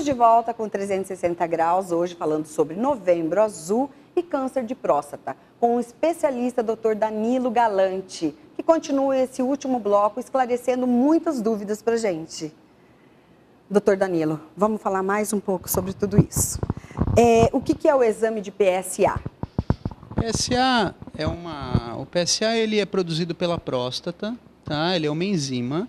de volta com 360 graus, hoje falando sobre Novembro Azul e câncer de próstata, com o especialista Dr. Danilo Galante, que continua esse último bloco esclarecendo muitas dúvidas para a gente. Dr. Danilo, vamos falar mais um pouco sobre tudo isso. O que é o exame de PSA? O PSA ele é produzido pela próstata, tá? Ele é uma enzima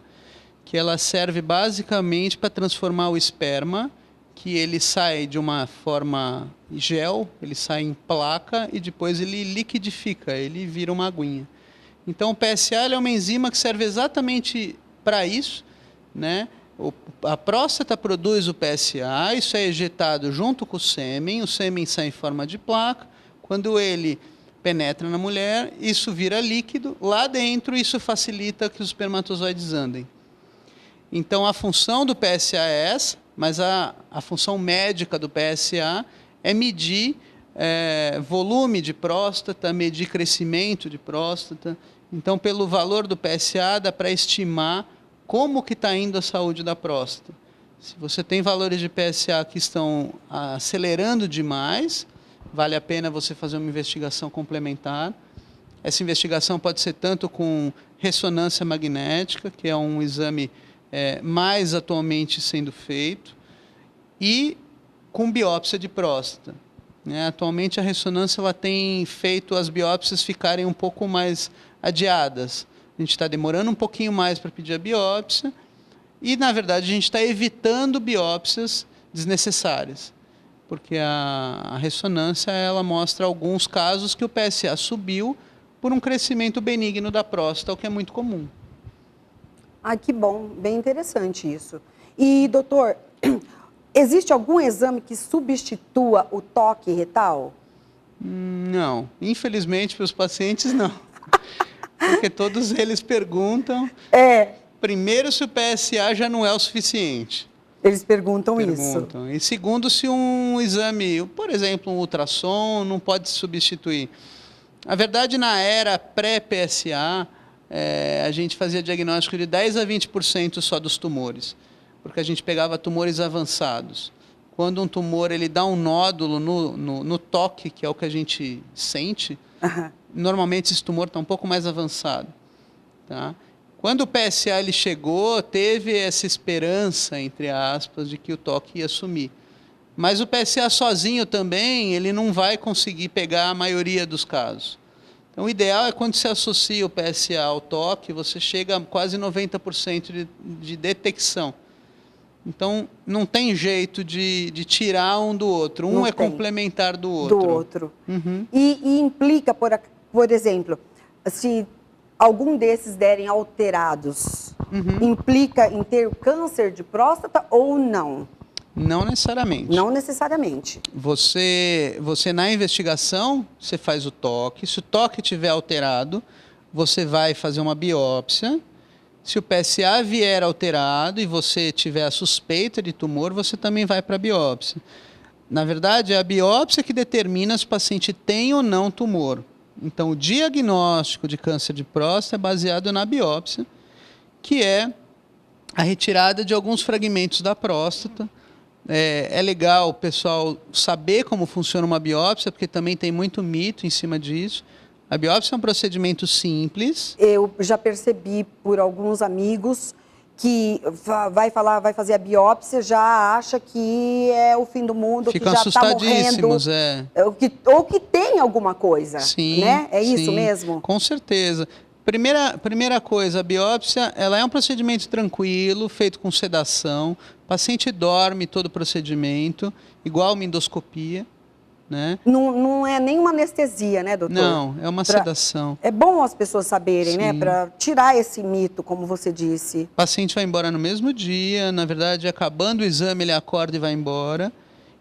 que ela serve basicamente para transformar o esperma, que ele sai de uma forma gel, ele sai em placa e depois ele liquidifica, ele vira uma aguinha. Então o PSA ele é uma enzima que serve exatamente para isso, né? A próstata produz o PSA, isso é ejetado junto com o sêmen sai em forma de placa. Quando ele penetra na mulher, isso vira líquido. Lá dentro, isso facilita que os espermatozoides andem. Então, a função do PSA é essa, mas a função médica do PSA é medir volume de próstata, medir crescimento de próstata. Então, pelo valor do PSA, dá para estimar como que está indo a saúde da próstata. Se você tem valores de PSA que estão acelerando demais, vale a pena você fazer uma investigação complementar. Essa investigação pode ser tanto com ressonância magnética, que é um exame mais atualmente sendo feito, e com biópsia de próstata. Atualmente a ressonância ela tem feito as biópsias ficarem um pouco mais adiadas. A gente está demorando um pouquinho mais para pedir a biópsia e, na verdade, a gente está evitando biópsias desnecessárias, porque a ressonância ela mostra alguns casos que o PSA subiu por um crescimento benigno da próstata, o que é muito comum. Que bom, bem interessante isso. E, doutor, existe algum exame que substitua o toque retal? Não, infelizmente para os pacientes não. Porque todos eles perguntam, primeiro, se o PSA já não é o suficiente. Eles perguntam isso. E segundo, se um exame, por exemplo, um ultrassom, não pode substituir. Na verdade, na era pré-PSA, a gente fazia diagnóstico de 10 a 20% só dos tumores, porque a gente pegava tumores avançados. Quando um tumor ele dá um nódulo no toque, que é o que a gente sente, normalmente esse tumor está um pouco mais avançado. Tá? Quando o PSA ele chegou, teve essa esperança, entre aspas, de que o toque ia sumir. Mas o PSA sozinho também, ele não vai conseguir pegar a maioria dos casos. Então, o ideal é quando se associa o PSA ao toque, você chega a quase 90% de detecção. Então, não tem jeito de tirar um do outro. Um é complementar do outro. Uhum. E implica, por exemplo, se algum desses derem alterados, implica em ter câncer de próstata ou não? Não necessariamente. Não necessariamente. Você na investigação, você faz o toque. Se o toque estiver alterado, você vai fazer uma biópsia. Se o PSA vier alterado e você tiver a suspeita de tumor, você também vai para a biópsia. Na verdade, é a biópsia que determina se o paciente tem ou não tumor. Então, o diagnóstico de câncer de próstata é baseado na biópsia, que é a retirada de alguns fragmentos da próstata. É legal o pessoal saber como funciona uma biópsia, porque também tem muito mito em cima disso. A biópsia é um procedimento simples. Eu já percebi por alguns amigos que vai fazer a biópsia, já acha que é o fim do mundo, ficam que já está morrendo. Ou que tem alguma coisa, sim, né? É sim, isso mesmo? Com certeza. Primeira coisa, a biópsia ela é um procedimento tranquilo, feito com sedação. O paciente dorme todo o procedimento, igual uma endoscopia. Né? Não é nenhuma anestesia, né, doutor? Não, é uma sedação. É bom as pessoas saberem, sim, né, para tirar esse mito, como você disse. O paciente vai embora no mesmo dia, na verdade, acabando o exame, ele acorda e vai embora,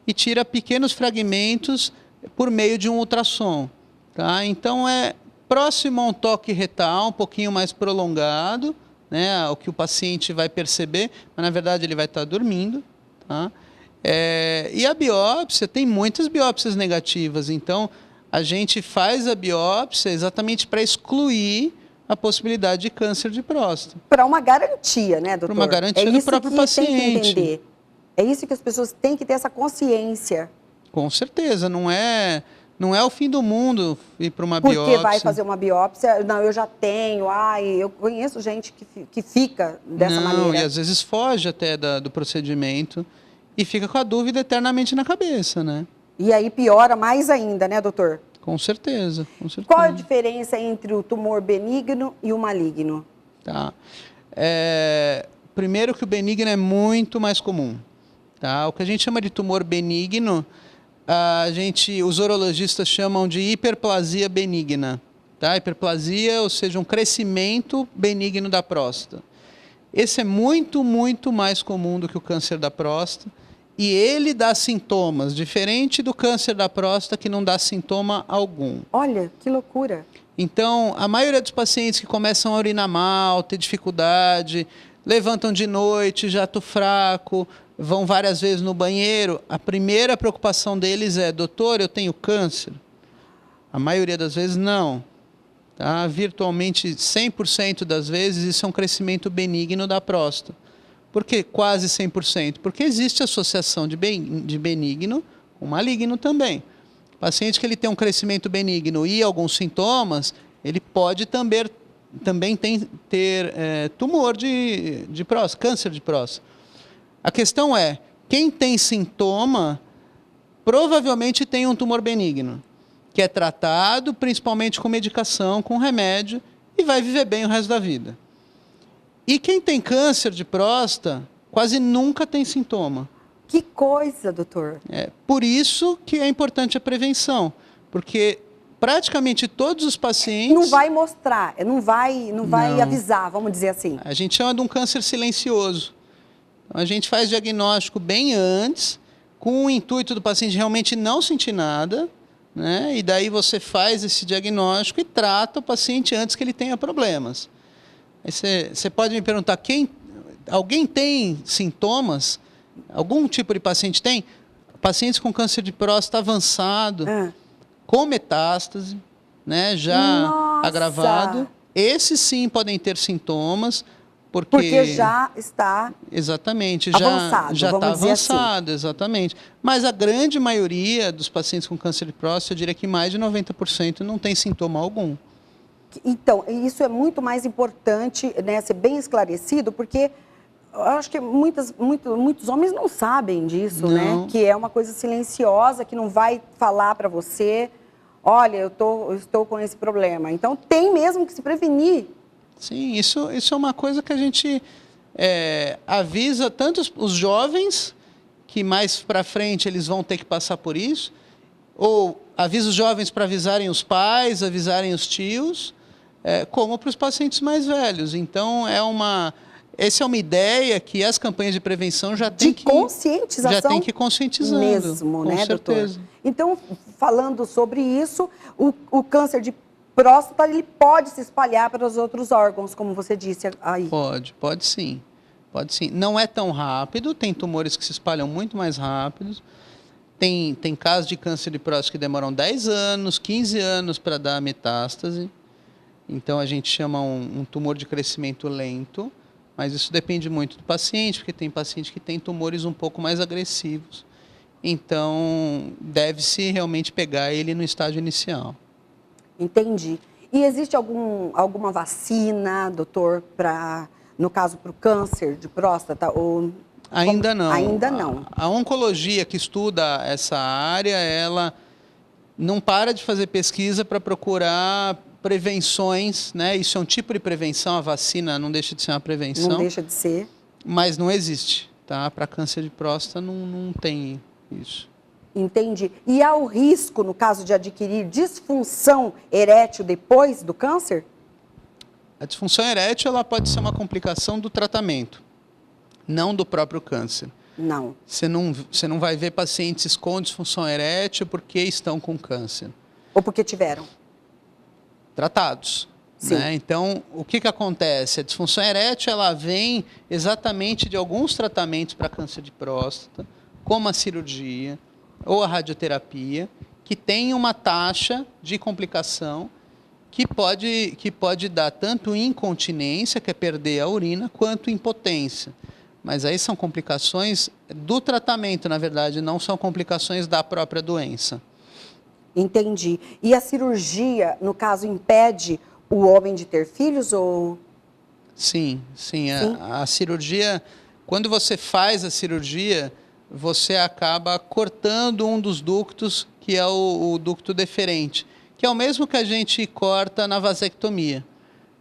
e tira pequenos fragmentos por meio de um ultrassom. Tá? Então, é próximo a um toque retal, um pouquinho mais prolongado, né, o que o paciente vai perceber, mas na verdade ele vai estar dormindo, tá? E a biópsia, tem muitas biópsias negativas, então a gente faz a biópsia exatamente para excluir a possibilidade de câncer de próstata. Para uma garantia, né, doutor? Para uma garantia do próprio paciente. Tem que entender. É isso que as pessoas têm que ter essa consciência. Com certeza, não é o fim do mundo ir para uma Porque biópsia. vai fazer uma biópsia, não, eu já tenho, eu conheço gente que fica dessa maneira. E às vezes foge até do procedimento e fica com a dúvida eternamente na cabeça, né? E aí piora mais ainda, né, doutor? Com certeza, com certeza. Qual a diferença entre o tumor benigno e o maligno? Tá. Primeiro que o benigno é muito mais comum. Tá? O que a gente chama de tumor benigno, os urologistas chamam de hiperplasia benigna. Tá? Hiperplasia, ou seja, um crescimento benigno da próstata. Esse é muito, muito mais comum do que o câncer da próstata. E ele dá sintomas, diferente do câncer da próstata, que não dá sintoma algum. Olha, que loucura. Então, a maioria dos pacientes que começam a urinar mal, ter dificuldade, levantam de noite, jato fraco, vão várias vezes no banheiro, a primeira preocupação deles é: doutor, eu tenho câncer? A maioria das vezes não. Tá? Virtualmente 100% das vezes isso é um crescimento benigno da próstata. Por que quase 100%? Porque existe associação de benigno com maligno também. O paciente que ele tem um crescimento benigno e alguns sintomas, ele pode também ter tumor de próstata, câncer de próstata. A questão é, quem tem sintoma, provavelmente tem um tumor benigno, que é tratado principalmente com medicação, com remédio, e vai viver bem o resto da vida. E quem tem câncer de próstata quase nunca tem sintoma. Que coisa, doutor. Por isso que é importante a prevenção, porque praticamente todos os pacientes... Não vai mostrar, não vai avisar, vamos dizer assim. A gente chama de um câncer silencioso. Então, a gente faz diagnóstico bem antes, com o intuito do paciente realmente não sentir nada, né? E daí você faz esse diagnóstico e trata o paciente antes que ele tenha problemas. Aí você pode me perguntar, alguém tem sintomas? Algum tipo de paciente tem? Pacientes com câncer de próstata avançado, com metástase, né, já Nossa! agravado. Esses sim podem ter sintomas, porque já está exatamente, avançado, já está avançado, assim. Exatamente. Mas a grande maioria dos pacientes com câncer de próstata, eu diria que mais de 90% não tem sintoma algum. Então, isso é muito mais importante, né, ser bem esclarecido, porque eu acho que muitos homens não sabem disso, né? Que é uma coisa silenciosa, que não vai falar para você, olha, eu estou com esse problema. Então, tem mesmo que se prevenir. Sim, isso é uma coisa que a gente avisa tanto os jovens, que mais para frente eles vão ter que passar por isso, ou avisa os jovens para avisarem os pais, avisarem os tios, como para os pacientes mais velhos. Então, essa é uma ideia que as campanhas de prevenção já têm que... conscientização. Já tem que ir conscientizando. Mesmo, né, certeza. doutor? Então, falando sobre isso, o câncer de próstata, ele pode se espalhar para os outros órgãos, como você disse aí. Pode sim. Pode sim. Não é tão rápido, tem tumores que se espalham muito mais rápidos. Tem casos de câncer de próstata que demoram 10 anos, 15 anos para dar metástase. Então, a gente chama um tumor de crescimento lento, mas isso depende muito do paciente, porque tem paciente que tem tumores um pouco mais agressivos. Então, deve-se realmente pegar ele no estágio inicial. Entendi. E existe alguma vacina, doutor, no caso, para o câncer de próstata? Ainda não. Ainda não. A oncologia que estuda essa área, ela não para de fazer pesquisa para procurar prevenções, né? Isso é um tipo de prevenção, a vacina não deixa de ser uma prevenção. Não deixa de ser. Mas não existe, tá? Para câncer de próstata não tem isso. Entendi. E há o risco, no caso de adquirir disfunção erétil depois do câncer? A disfunção erétil, ela pode ser uma complicação do tratamento, não do próprio câncer. Não. Você não vai ver pacientes com disfunção erétil porque estão com câncer. Ou porque tiveram? Tratados. Né? Então, o que acontece? A disfunção erétil, ela vem exatamente de alguns tratamentos para câncer de próstata, como a cirurgia ou a radioterapia, que tem uma taxa de complicação que pode dar tanto incontinência, que é perder a urina, quanto impotência. Mas aí são complicações do tratamento, na verdade, não são complicações da própria doença. Entendi. E a cirurgia, no caso, impede o homem de ter filhos ou... Sim. A cirurgia, quando você faz a cirurgia, você acaba cortando um dos ductos, que é o ducto deferente, que é o mesmo que a gente corta na vasectomia.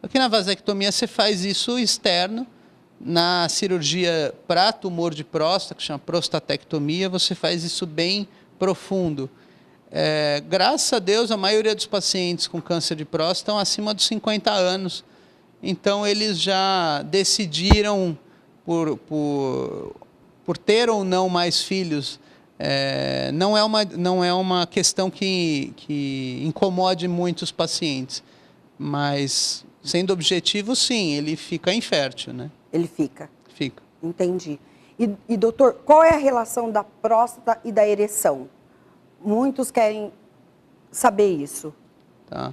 Aqui na vasectomia você faz isso externo, na cirurgia para tumor de próstata, que chama prostatectomia, você faz isso bem profundo. Graças a Deus, a maioria dos pacientes com câncer de próstata estão acima dos 50 anos. Então, eles já decidiram por ter ou não mais filhos. Não é uma questão que incomode muito os pacientes. Mas, sendo objetivo, sim, ele fica infértil, né? Ele fica? Fica. Entendi. E doutor, qual é a relação da próstata e da ereção? Muitos querem saber isso. Tá.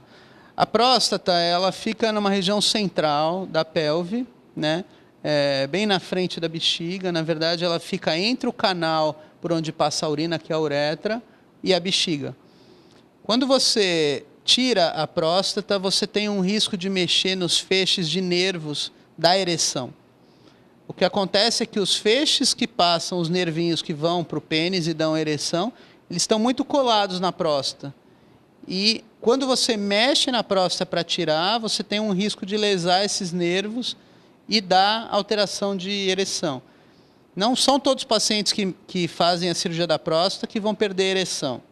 A próstata, ela fica numa região central da pelve, né? Bem na frente da bexiga. Na verdade, ela fica entre o canal por onde passa a urina, que é a uretra, e a bexiga. Quando você tira a próstata, você tem um risco de mexer nos feixes de nervos da ereção. O que acontece é que os feixes que passam, os nervinhos que vão para o pênis e dão a ereção, eles estão muito colados na próstata. E quando você mexe na próstata para tirar, você tem um risco de lesar esses nervos e dar alteração de ereção. Não são todos os pacientes que fazem a cirurgia da próstata que vão perder a ereção.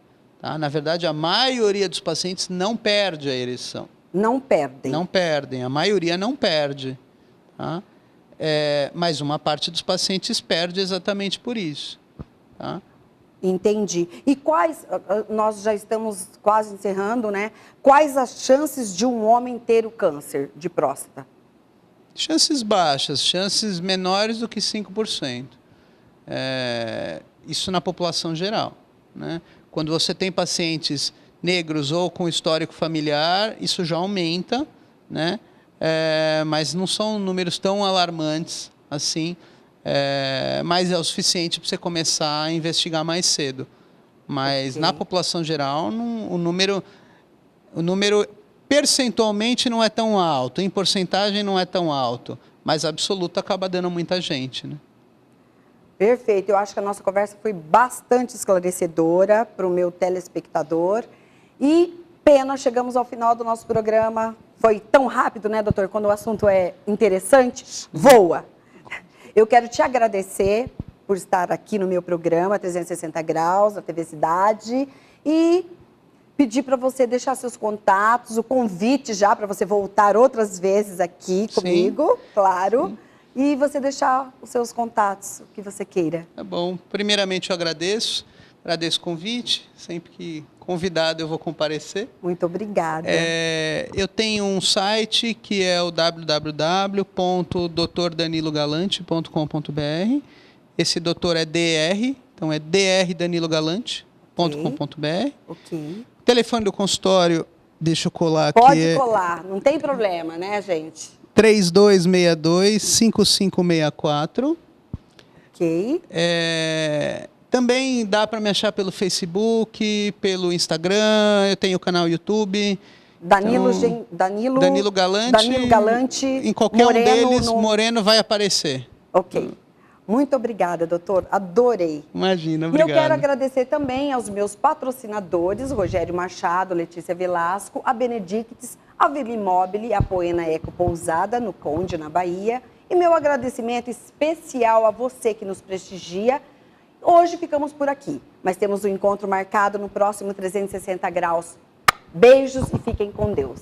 Tá? Na verdade, a maioria dos pacientes não perde a ereção. Não perdem? Não perdem, a maioria não perde. Tá? Mas uma parte dos pacientes perde exatamente por isso. Tá? Entendi. E nós já estamos quase encerrando, né? Quais as chances de um homem ter o câncer de próstata? Chances baixas, chances menores do que 5%. Isso na população geral, né? Quando você tem pacientes negros ou com histórico familiar, isso já aumenta, né? Mas não são números tão alarmantes assim. Mas é o suficiente para você começar a investigar mais cedo. Mas na população geral, o número percentualmente não é tão alto, em porcentagem não é tão alto, mas absoluto acaba dando muita gente, né? Perfeito, eu acho que a nossa conversa foi bastante esclarecedora para o meu telespectador. E pena, chegamos ao final do nosso programa. Foi tão rápido, né, doutor? Quando o assunto é interessante, voa! Eu quero te agradecer por estar aqui no meu programa 360 Graus, da TV Cidade, e pedir para você deixar seus contatos, o convite já para você voltar outras vezes aqui comigo, sim, claro, sim, e você deixar os seus contatos, o que você queira. Tá bom. Primeiramente, eu agradeço o convite, sempre que convidado eu vou comparecer. Muito obrigada. Eu tenho um site que é o www.drDanilogalante.com.br. Esse doutor é DR, então é drDanilogalante.com.br. Ok. Telefone do consultório, deixa eu colar aqui. Pode colar, não tem problema, né, gente? 3262-5564. Ok. Também dá para me achar pelo Facebook, pelo Instagram, eu tenho o canal YouTube. Danilo Galante. Em qualquer um deles, Moreno vai aparecer. Ok. Muito obrigada, doutor. Adorei. Imagina, obrigado. E eu quero agradecer também aos meus patrocinadores, Rogério Machado, Letícia Velasco, a Benedictes, a Vila Imóvel, a Poena Eco Pousada, no Conde, na Bahia. E meu agradecimento especial a você que nos prestigia. Hoje ficamos por aqui, mas temos um encontro marcado no próximo 360 Graus. Beijos e fiquem com Deus.